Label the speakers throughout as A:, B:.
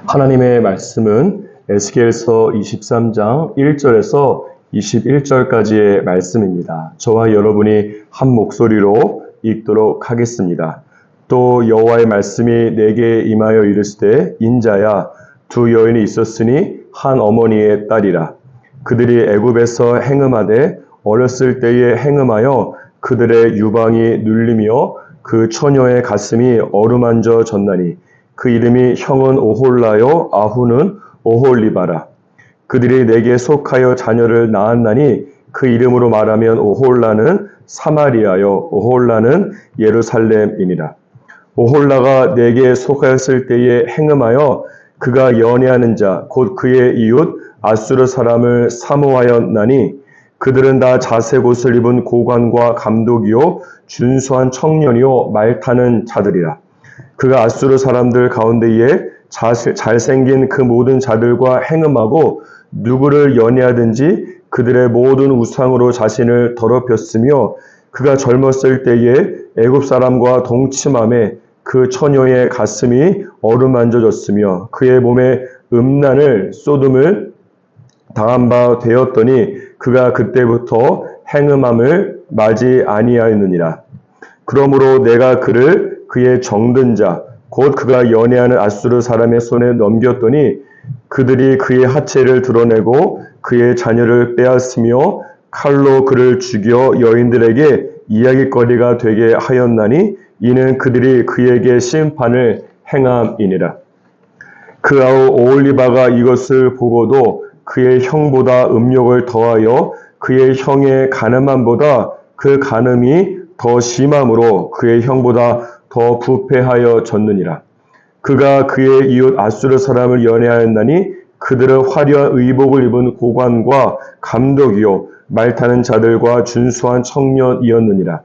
A: 하나님의 말씀은 에스겔서 23장 1절에서 21절까지의 말씀입니다. 저와 여러분이 한 목소리로 읽도록 하겠습니다. 또 여호와의 말씀이 내게 임하여 이르시되 인자야 두 여인이 있었으니 한 어머니의 딸이라. 그들이 애굽에서 행음하되 어렸을 때에 행음하여 그들의 유방이 눌리며 그 처녀의 가슴이 어루만져 졌나니 그 이름이 형은 오홀라요 아후는 오홀리바라. 그들이 내게 속하여 자녀를 낳았나니 그 이름으로 말하면 오홀라는 사마리아요 오홀라는 예루살렘이니라. 오홀라가 내게 속하였을 때에 행음하여 그가 연애하는 자 곧 그의 이웃 아수르 사람을 사모하였나니 그들은 다 자색 옷을 입은 고관과 감독이요 준수한 청년이요 말 타는 자들이라. 그가 아수르 사람들 가운데에 잘생긴 그 모든 자들과 행음하고 누구를 연애하든지 그들의 모든 우상으로 자신을 더럽혔으며 그가 젊었을 때에 애굽 사람과 동침함에 그 처녀의 가슴이 어루만져졌으며 그의 몸에 음란을 소돔을 당한 바 되었더니 그가 그때부터 행음함을 맞이 아니하였느니라. 그러므로 내가 그를 그의 정든 자 곧 그가 연애하는 아수르 사람의 손에 넘겼더니 그들이 그의 하체를 드러내고 그의 자녀를 빼앗으며 칼로 그를 죽여 여인들에게 이야깃거리가 되게 하였나니 이는 그들이 그에게 심판을 행함이니라. 그 아우 오홀리바가 이것을 보고도 그의 형보다 음욕을 더하여 그의 형의 간음함보다 그 간음이 더 심함으로 그의 형보다 더 부패하여 졌느니라. 그가 그의 이웃 아수르 사람을 연애하였나니 그들은 화려한 의복을 입은 고관과 감독이요 말 타는 자들과 준수한 청년이었느니라.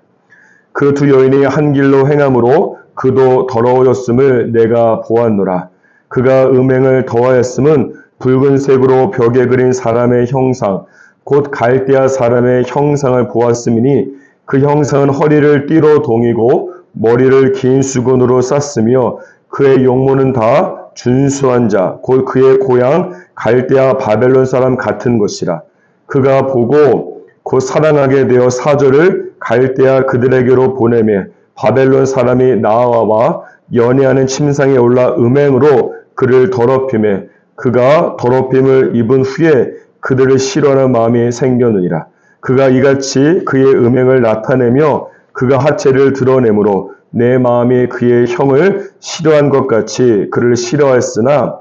A: 그 두 여인이 한 길로 행함으로 그도 더러워졌음을 내가 보았노라. 그가 음행을 더하였음은 붉은색으로 벽에 그린 사람의 형상 곧 갈대아 사람의 형상을 보았음이니 그 형상은 허리를 띠로 동이고 머리를 긴 수건으로 쌌으며 그의 용모는 다 준수한 자 곧 그의 고향 갈대아 바벨론 사람 같은 것이라. 그가 보고 곧 사랑하게 되어 사절을 갈대아 그들에게로 보내매 바벨론 사람이 나아와 연애하는 침상에 올라 음행으로 그를 더럽히매 그가 더럽힘을 입은 후에 그들을 싫어하는 마음이 생겼느니라. 그가 이같이 그의 음행을 나타내며 그가 하체를 드러내므로 내 마음이 그의 형을 싫어한 것 같이 그를 싫어했으나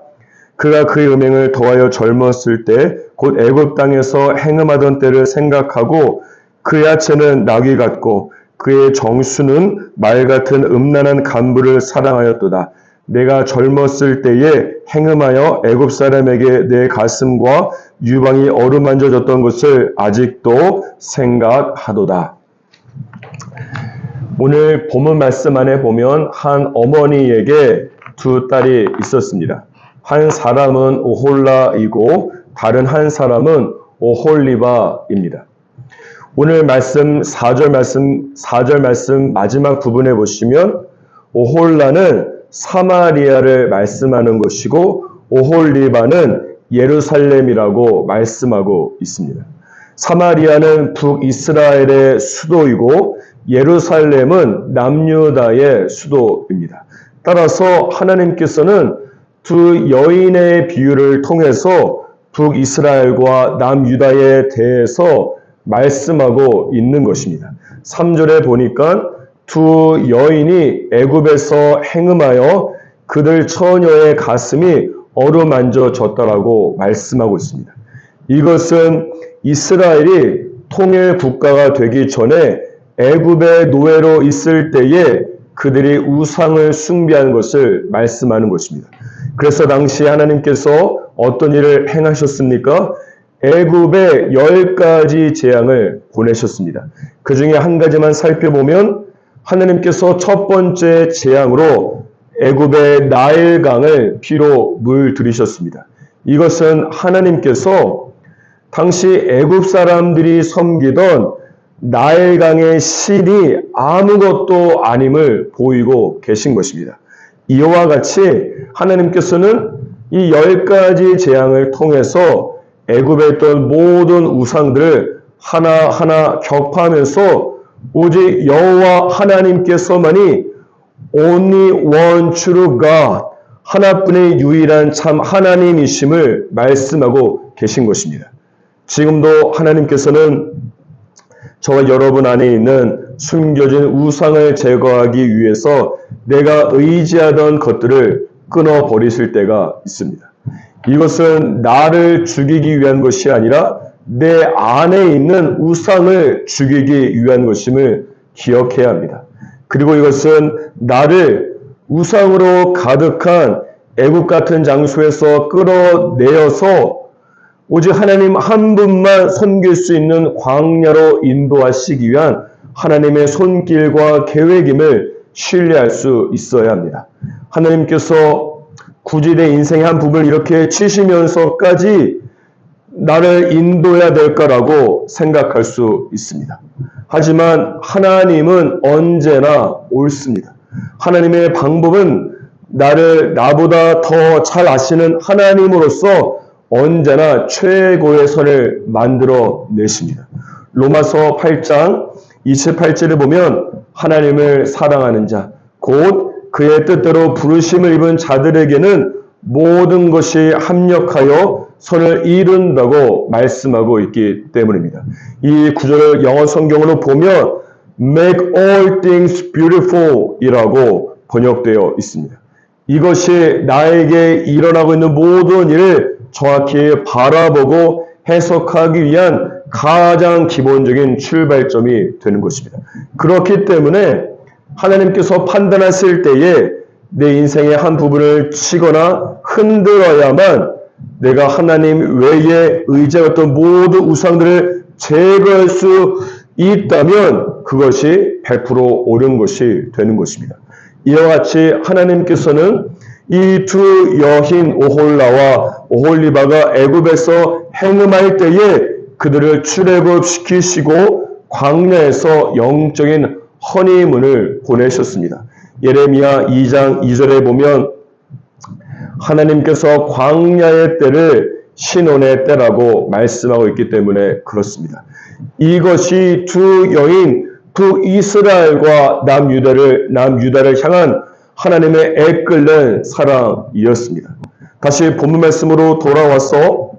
A: 그가 그의 음행을 더하여 젊었을 때 곧 애굽 땅에서 행음하던 때를 생각하고 그의 하체는 나귀 같고 그의 정수는 말 같은 음란한 간부를 사랑하였도다. 내가 젊었을 때에 행음하여 애굽 사람에게 내 가슴과 유방이 어루만져졌던 것을 아직도 생각하도다. 오늘 본문 말씀 안에 보면 한 어머니에게 두 딸이 있었습니다. 한 사람은 오홀라이고 다른 한 사람은 오홀리바입니다. 오늘 말씀 4절 말씀 마지막 부분에 보시면 오홀라는 사마리아를 말씀하는 것이고 오홀리바는 예루살렘이라고 말씀하고 있습니다. 사마리아는 북이스라엘의 수도이고 예루살렘은 남유다의 수도입니다. 따라서 하나님께서는 두 여인의 비유를 통해서 북이스라엘과 남유다에 대해서 말씀하고 있는 것입니다. 3절에 보니까 두 여인이 애굽에서 행음하여 그들 처녀의 가슴이 어루만져졌다라고 말씀하고 있습니다. 이것은 이스라엘이 통일 국가가 되기 전에 애굽의 노예로 있을 때에 그들이 우상을 숭배한 것을 말씀하는 것입니다. 그래서 당시 하나님께서 어떤 일을 행하셨습니까? 애굽에 10가지 재앙을 보내셨습니다. 그 중에 한 가지만 살펴보면 하나님께서 첫 번째 재앙으로 애굽의 나일강을 피로 물들이셨습니다. 이것은 하나님께서 당시 애굽 사람들이 섬기던 나일강의 신이 아무것도 아님을 보이고 계신 것입니다. 이와 같이 하나님께서는 이 10가지 재앙을 통해서 애굽에 있던 모든 우상들을 하나하나 격파하면서 오직 여호와 하나님께서만이 only one true God, 하나뿐의 유일한 참 하나님이심을 말씀하고 계신 것입니다. 지금도 하나님께서는 저와 여러분 안에 있는 숨겨진 우상을 제거하기 위해서 내가 의지하던 것들을 끊어버리실 때가 있습니다. 이것은 나를 죽이기 위한 것이 아니라 내 안에 있는 우상을 죽이기 위한 것임을 기억해야 합니다. 그리고 이것은 나를 우상으로 가득한 애굽 같은 장소에서 끌어내어서 오직 하나님 한 분만 섬길 수 있는 광야로 인도하시기 위한 하나님의 손길과 계획임을 신뢰할 수 있어야 합니다. 하나님께서 굳이 내 인생의 한 부분을 이렇게 치시면서까지 나를 인도해야 될까라고 생각할 수 있습니다. 하지만 하나님은 언제나 옳습니다. 하나님의 방법은 나보다 더 잘 아시는 하나님으로서 언제나 최고의 선을 만들어 내십니다. 로마서 8장 28절을 보면 하나님을 사랑하는 자, 곧 그의 뜻대로 부르심을 입은 자들에게는 모든 것이 합력하여 선을 이룬다고 말씀하고 있기 때문입니다. 이 구절을 영어 성경으로 보면 make all things beautiful 이라고 번역되어 있습니다. 이것이 나에게 일어나고 있는 모든 일을 정확히 바라보고 해석하기 위한 가장 기본적인 출발점이 되는 것입니다. 그렇기 때문에 하나님께서 판단하실 때에 내 인생의 한 부분을 치거나 흔들어야만 내가 하나님 외에 의지했던 모든 우상들을 제거할 수 있다면 그것이 100% 옳은 것이 되는 것입니다. 이와 같이 하나님께서는 이 두 여인 오홀라와 오홀리바가 애굽에서 행음할 때에 그들을 출애굽시키시고 광야에서 영적인 허니문을 보내셨습니다. 예레미야 2장 2절에 보면 하나님께서 광야의 때를 신혼의 때라고 말씀하고 있기 때문에 그렇습니다. 이것이 두 여인, 두 이스라엘과 남유다를 향한 하나님의 애끓는 사랑이었습니다. 다시 본문 말씀으로 돌아와서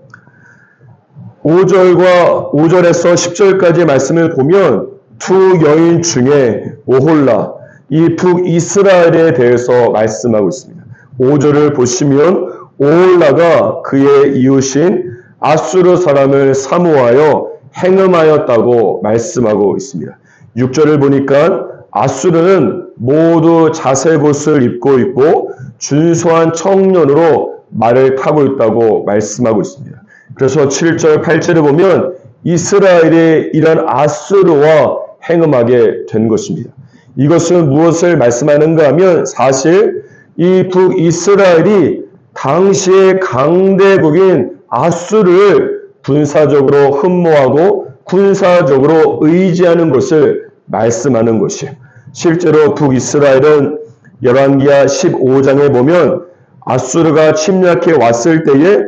A: 5절에서 10절까지 말씀을 보면 두 여인 중에 오홀라, 이 북이스라엘에 대해서 말씀하고 있습니다. 5절을 보시면 오홀라가 그의 이웃인 아수르 사람을 사모하여 행음하였다고 말씀하고 있습니다. 6절을 보니까 아수르는 모두 자색 옷을 입고 있고 준수한 청년으로 말을 타고 있다고 말씀하고 있습니다. 그래서 7절, 8절을 보면 이스라엘이 이런 아수르와 행음하게 된 것입니다. 이것은 무엇을 말씀하는가 하면 사실 이 북이스라엘이 당시의 강대국인 아수르를 군사적으로 흠모하고 군사적으로 의지하는 것을 말씀하는 것이에요. 실제로 북이스라엘은 열왕기하 15장에 보면 아수르가 침략해 왔을 때에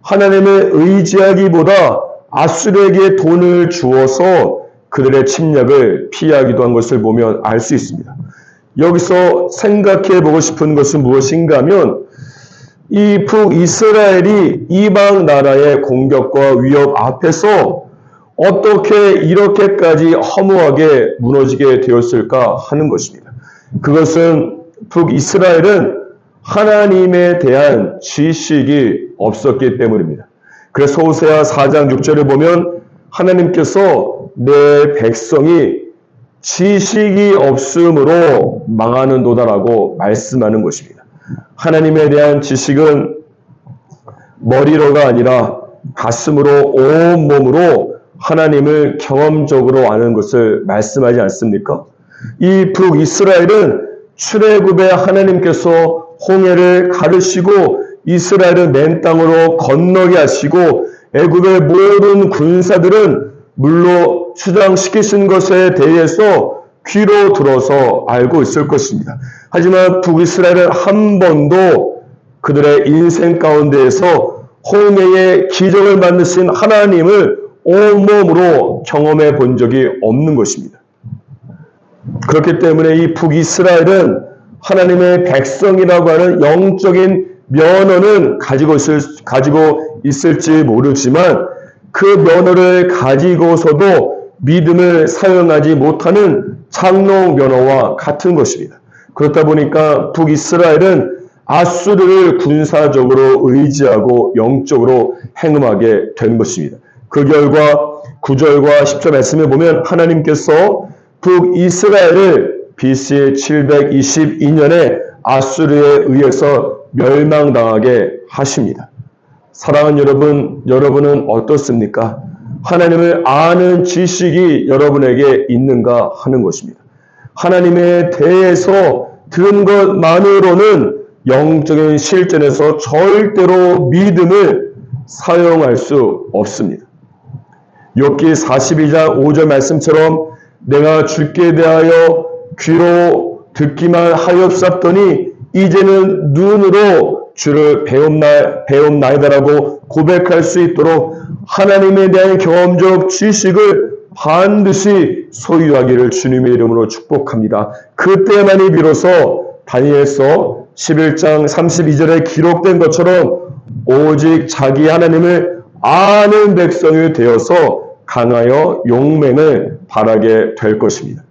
A: 하나님을 의지하기보다 아수르에게 돈을 주어서 그들의 침략을 피하기도 한 것을 보면 알 수 있습니다. 여기서 생각해 보고 싶은 것은 무엇인가 하면 이 북이스라엘이 이방 나라의 공격과 위협 앞에서 어떻게 이렇게까지 허무하게 무너지게 되었을까 하는 것입니다. 그것은 북이스라엘은 하나님에 대한 지식이 없었기 때문입니다. 그래서 호세아 4장 6절을 보면 하나님께서 내 백성이 지식이 없음으로 망하는도다라고 말씀하는 것입니다. 하나님에 대한 지식은 머리로가 아니라 가슴으로 온몸으로 하나님을 경험적으로 아는 것을 말씀하지 않습니까? 이 북이스라엘은 출애굽에 하나님께서 홍해를 가르시고 이스라엘을 맨 땅으로 건너게 하시고 애굽의 모든 군사들은 물로 추장시키신 것에 대해서 귀로 들어서 알고 있을 것입니다. 하지만 북이스라엘은 한 번도 그들의 인생 가운데에서 홍해의 기적을 만드신 하나님을 온몸으로 경험해 본 적이 없는 것입니다. 그렇기 때문에 이 북이스라엘은 하나님의 백성이라고 하는 영적인 면허는 가지고 있을지 모르지만 그 면허를 가지고서도 믿음을 사용하지 못하는 장로 면허와 같은 것입니다. 그렇다 보니까 북이스라엘은 아수르를 군사적으로 의지하고 영적으로 행음하게 된 것입니다. 그 결과 9절과 10절 말씀에 보면 하나님께서 북이스라엘을 BC 722년에 아수르에 의해서 멸망당하게 하십니다. 사랑하는 여러분, 여러분은 어떻습니까? 하나님을 아는 지식이 여러분에게 있는가 하는 것입니다. 하나님에 대해서 들은 것만으로는 영적인 실전에서 절대로 믿음을 사용할 수 없습니다. 욥기 42장 5절 말씀처럼 내가 주께 대하여 귀로 듣기만 하였사더니 이제는 눈으로 주를 배움나이다라고 고백할 수 있도록 하나님에 대한 경험적 지식을 반드시 소유하기를 주님의 이름으로 축복합니다. 그때만이 비로소 다니엘서 11장 32절에 기록된 것처럼 오직 자기 하나님을 아는 백성이 되어서 강하여 용맹을 바라게 될 것입니다.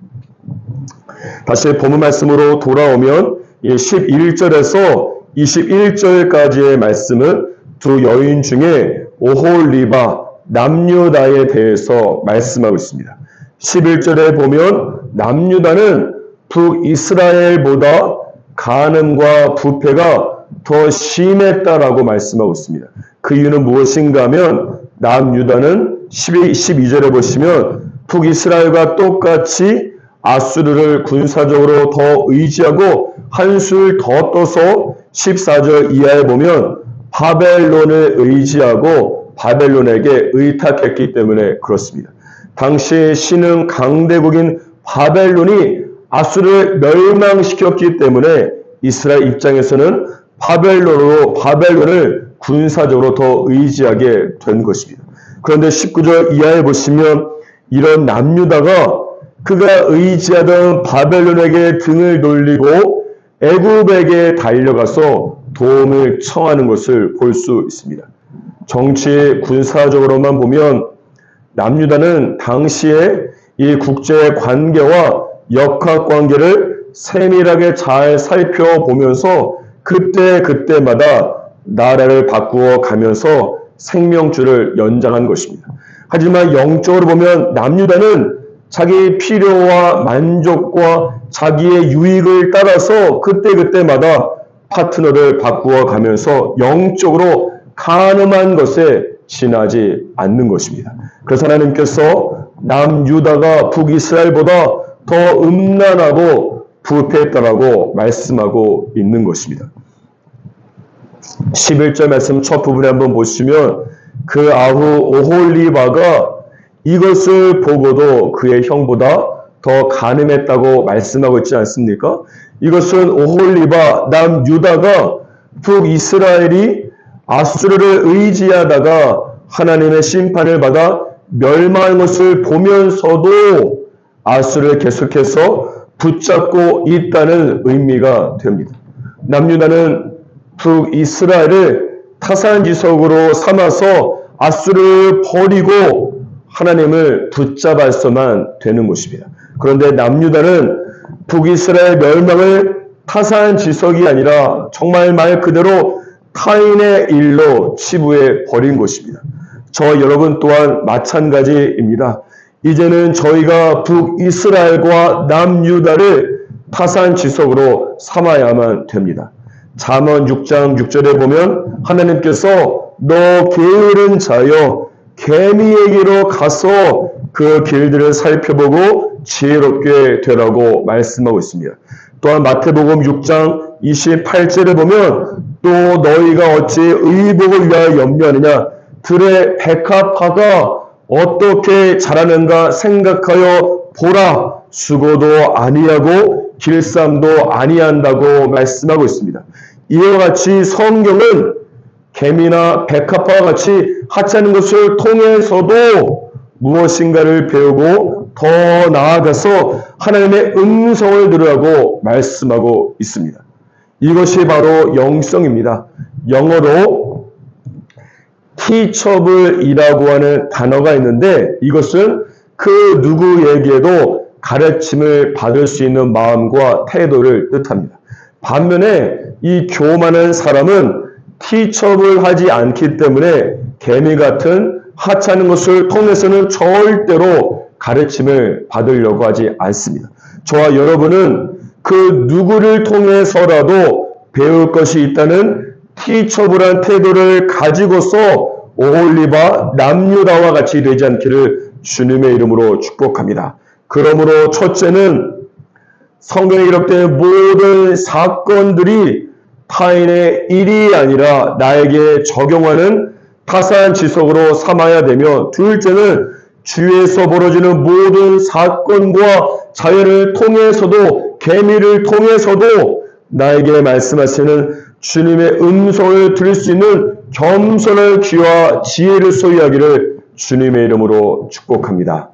A: 다시 본문 말씀으로 돌아오면 11절에서 21절까지의 말씀은 두 여인 중에 오홀리바 남유다에 대해서 말씀하고 있습니다. 11절에 보면 남유다는 북이스라엘보다 간음과 부패가 더 심했다라고 말씀하고 있습니다. 그 이유는 무엇인가 하면 남유다는 12절에 보시면 북이스라엘과 똑같이 아수르를 군사적으로 더 의지하고 한술 더 떠서 14절 이하에 보면 바벨론을 의지하고 바벨론에게 의탁했기 때문에 그렇습니다. 당시 신흥 강대국인 바벨론이 아수르를 멸망시켰기 때문에 이스라엘 입장에서는 바벨론을 군사적으로 더 의지하게 된 것입니다. 그런데 19절 이하에 보시면 이런 남유다가 그가 의지하던 바벨론에게 등을 돌리고 애굽에게 달려가서 도움을 청하는 것을 볼 수 있습니다. 정치 군사적으로만 보면 남유다는 당시에 이 국제 관계와 역학 관계를 세밀하게 잘 살펴보면서 그때마다 나라를 바꾸어 가면서 생명줄을 연장한 것입니다. 하지만 영적으로 보면 남유다는 자기 필요와 만족과 자기의 유익을 따라서 그때마다 파트너를 바꾸어 가면서 영적으로 간음한 것에 지나지 않는 것입니다. 그래서 하나님께서 남유다가 북이스라엘보다 더 음란하고 부패했다라고 말씀하고 있는 것입니다. 11절 말씀 첫 부분에 한번 보시면 그 아후 오홀리바가 이것을 보고도 그의 형보다 더 간음했다고 말씀하고 있지 않습니까? 이것은 오홀리바 남유다가 북이스라엘이 아수르를 의지하다가 하나님의 심판을 받아 멸망한 것을 보면서도 아수르를 계속해서 붙잡고 있다는 의미가 됩니다. 남유다는 북이스라엘을 타산지석으로 삼아서 아수르를 버리고 하나님을 붙잡아서만 되는 것입니다. 그런데 남유다는 북이스라엘 멸망을 타산지석이 아니라 정말 말 그대로 타인의 일로 치부해 버린 것입니다. 저 여러분 또한 마찬가지입니다. 이제는 저희가 북이스라엘과 남유다를 타산지석으로 삼아야만 됩니다. 잠언 6장 6절에 보면 하나님께서 너 게으른 자여 개미에게로 가서 그 길들을 살펴보고 지혜롭게 되라고 말씀하고 있습니다. 또한 마태복음 6장 28절에 보면 또 너희가 어찌 의복을 위하여 염려하느냐 들의 백합화가 어떻게 자라는가 생각하여 보라 수고도 아니하고 길쌈도 아니한다고 말씀하고 있습니다. 이와 같이 성경은 개미나 백합화와 같이 하찮은 것을 통해서도 무엇인가를 배우고 더 나아가서 하나님의 음성을 들으라고 말씀하고 있습니다. 이것이 바로 영성입니다. 영어로 teachable이라고 하는 단어가 있는데 이것은 그 누구에게도 가르침을 받을 수 있는 마음과 태도를 뜻합니다. 반면에 이 교만한 사람은 teachable 하지 않기 때문에 개미 같은 하찮은 것을 통해서는 절대로 가르침을 받으려고 하지 않습니다. 저와 여러분은 그 누구를 통해서라도 배울 것이 있다는 teachable한 태도를 가지고서 오홀리바 남유다와 같이 되지 않기를 주님의 이름으로 축복합니다. 그러므로 첫째는 성경에 기록된 모든 사건들이 타인의 일이 아니라 나에게 적용하는 타산지석으로 삼아야 되며, 둘째는 주위에서 벌어지는 모든 사건과 자연을 통해서도 개미를 통해서도 나에게 말씀하시는 주님의 음성을 들을 수 있는 겸손한 귀와 지혜를 소유하기를 주님의 이름으로 축복합니다.